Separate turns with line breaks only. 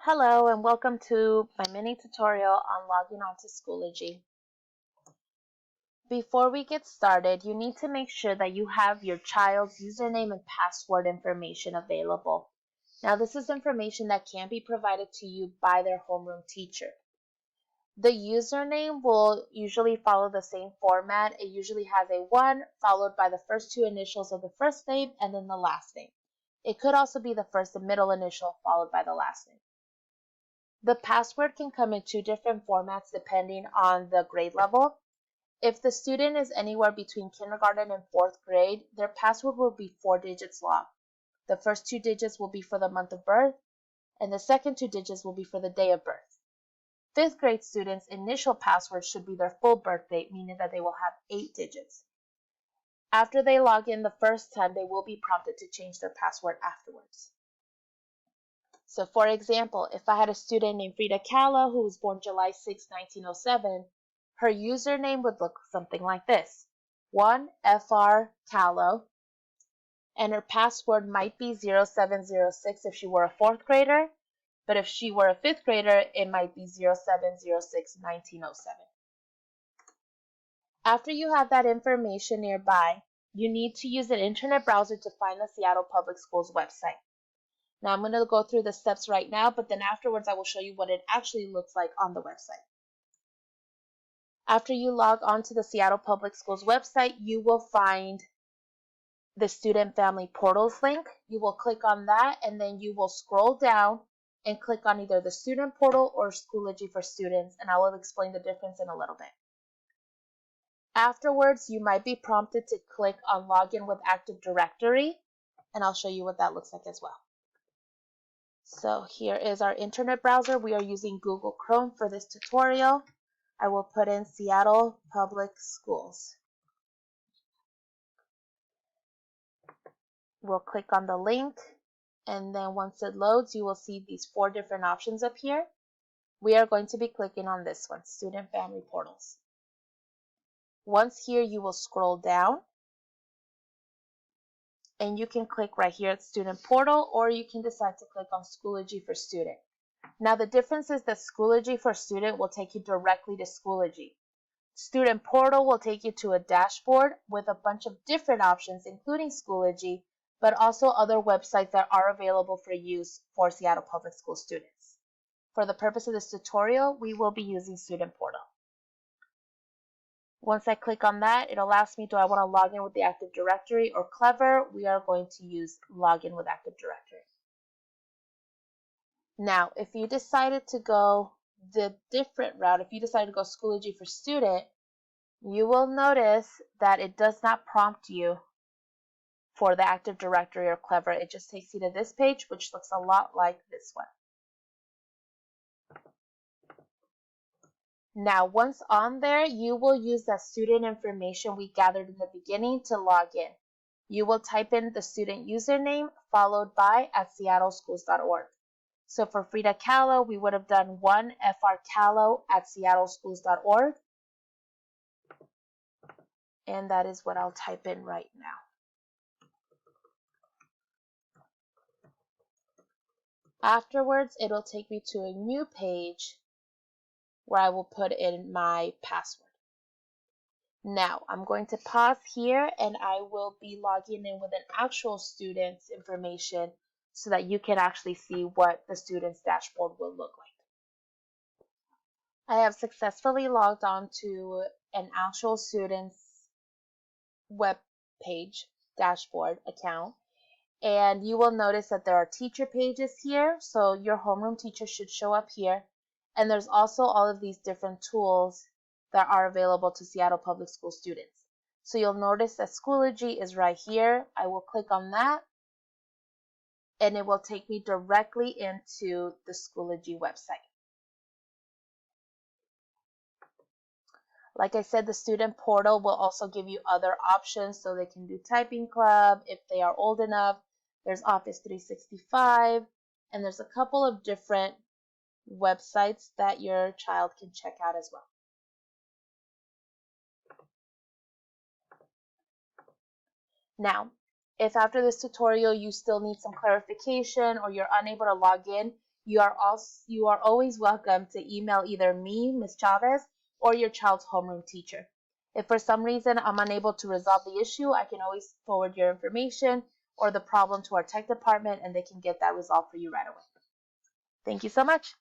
Hello and welcome to my mini tutorial on logging onto Schoology. Before we get started, you need to make sure that you have your child's username and password information available. Now, this is information that can be provided to you by their homeroom teacher. The username will usually follow the same format. It usually has a 1 followed by the first two initials of the first name and then the last name. It could also be the first and middle initial followed by the last name. The password can come in two different formats depending on the grade level. If the student is anywhere between kindergarten and 4th grade, their password will be 4 digits long. The first 2 digits will be for the month of birth, and the second 2 digits will be for the day of birth. 5th grade students' initial password should be their full birth date, meaning that they will have 8 digits. After they log in the first time, they will be prompted to change their password afterwards. So for example, if I had a student named Frida Kahlo who was born July 6, 1907, her username would look something like this: 1FR Kahlo, and her password might be 0706 if she were a 4th grader, but if she were a 5th grader, it might be 0706 1907. After you have that information nearby, you need to use an internet browser to find the Seattle Public Schools website. Now I'm going to go through the steps right now, but then afterwards I will show you what it actually looks like on the website. After you log on to the Seattle Public Schools website, you will find the Student Family Portals link. You will click on that and then you will scroll down and click on either the Student Portal or Schoology for Students, and I will explain the difference in a little bit. Afterwards, you might be prompted to click on Login with Active Directory, and I'll show you what that looks like as well. So here is our internet browser. We are using Google Chrome for this tutorial. I will put in Seattle Public Schools. We'll click on the link, and then once it loads, you will see these 4 different options up here. We are going to be clicking on this one, Student Family Portals. Once here, you will scroll down, and you can click right here at Student Portal, or you can decide to click on Schoology for Student. Now the difference is that Schoology for Student will take you directly to Schoology. Student Portal will take you to a dashboard with a bunch of different options, including Schoology, but also other websites that are available for use for Seattle Public School students. For the purpose of this tutorial, we will be using Student Portal. Once I click on that, it'll ask me, do I want to log in with the Active Directory or Clever? We are going to use Login with Active Directory. Now, if you decided to go the different route, if you decided to go Schoology for Student, you will notice that it does not prompt you for the Active Directory or Clever. It just takes you to this page, which looks a lot like this one. Now, once on there, you will use that student information we gathered in the beginning to log in. You will type in the student username followed by @seattleschools.org. So for Frida Kahlo, we would have done 1frcallo@seattleschools.org. And that is what I'll type in right now. Afterwards, it'll take me to a new page where I will put in my password. Now, I'm going to pause here and I will be logging in with an actual student's information so that you can actually see what the student's dashboard will look like. I have successfully logged on to an actual student's web page, dashboard account, and you will notice that there are teacher pages here, so your homeroom teacher should show up here, and there's also all of these different tools that are available to Seattle Public School students. So you'll notice that Schoology is right here. I will click on that, and it will take me directly into the Schoology website. Like I said, the student portal will also give you other options, so they can do typing club if they are old enough. There's Office 365, and there's a couple of different websites that your child can check out as well. Now, if after this tutorial you still need some clarification or you're unable to log in, you are always welcome to email either me, Ms. Chavez, or your child's homeroom teacher. If for some reason I'm unable to resolve the issue, I can always forward your information or the problem to our tech department and they can get that resolved for you right away. Thank you so much.